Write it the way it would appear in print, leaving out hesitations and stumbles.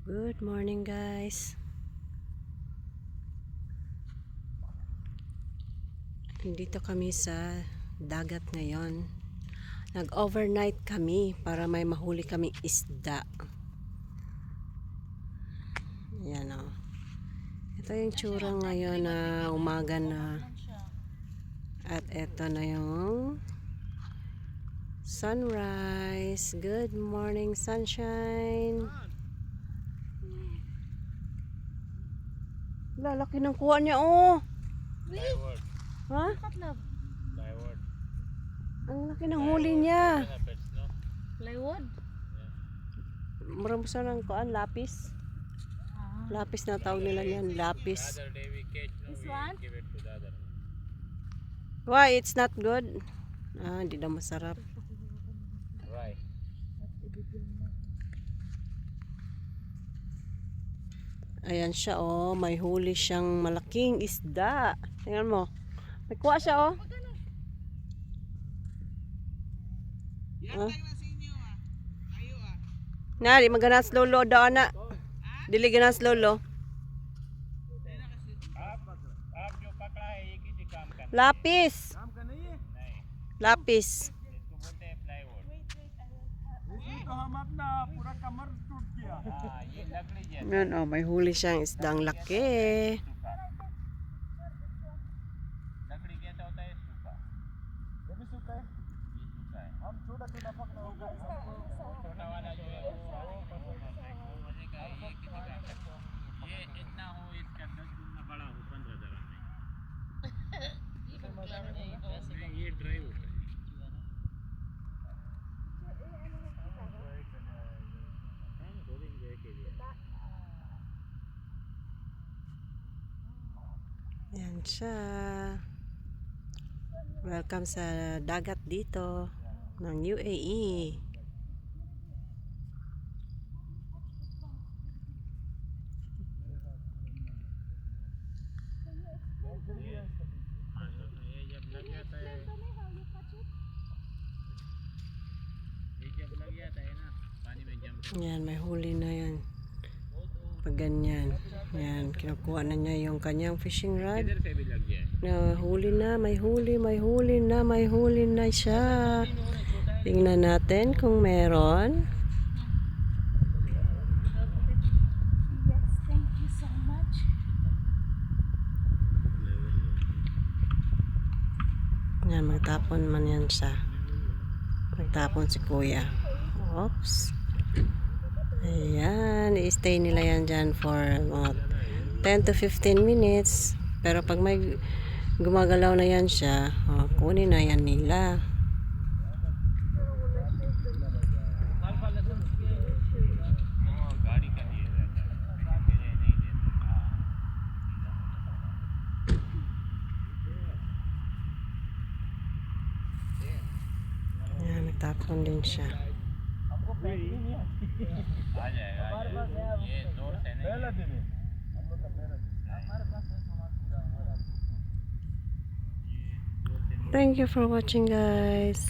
Good morning, guys. Dito kami sa dagat ngayon. Nag-overnight kami para may mahuli kaming isda. Ayan o. Ito yung tsura ngayon na umaga na. At ito na yung sunrise. Good morning, sunshine. Lalaki ng kuha niya, oh. Plywood. Ha? Plywood. Ang laki ng huli niya. Plywood? Murang sa ng kuan, lapis. Lapis na tawag nila yan, lapis. The other day we catch, no, This we one? give it to the other. Why? It's not good? Hindi na masarap. Right. Ayan siya, oh. May huli siyang malaking isda. Tingnan mo. May kuha siya, oh. Na, di maganas lolo daw na. Dili ganas lolo. आप जो पकड़ा है एक ही से काम करना Lapis. नहीं, Lapis. इसको बोलते हैं प्लाईवुड। तो हम अपना पूरा कमर टूट गया। हाँ, ये लकड़ी जैसा Yan, oh. May huli siyang isdang laki. सूखा। लकड़ी कैसा होता है सूखा। ये भी सूखा है। ये सूखा है। हम छोटा छोटा पकड़ा होगा छोटा वाला जो है वो मजे का है, ये किसी काम का नहीं। ये इतना हो इसका 10 गुना बड़ा हो 15 जरा नहीं, ये ड्राई होता है। Yan siya. Welcome sa dagat dito ng UAE. ये जब लग जाता है, ये जब लग जाता है ना पानी में जम Yan, may huli na yan. Pag ganyan. Yan, kinukuha na niya yung kanyang fishing rod. इधर से भी लग जाए। Na huli na, may huli na siya. Tingnan natin kung meron. Yes, thank you so much. Yan, magtapon man yan siya. Magtapon si kuya. Oops. Ayan, i-stay nila yan dyan for mga 10 to 15 minutes. Pero pag may gumagalaw na yan siya, kunin na yan nila. गाड़ी का दिया जाता है, नहीं देते। Ayan, nagtapon din siya. आ जाएगा, ये जोर से नहीं। पहला दिन है हम लोग का पहला दिन। Thank you for watching, guys.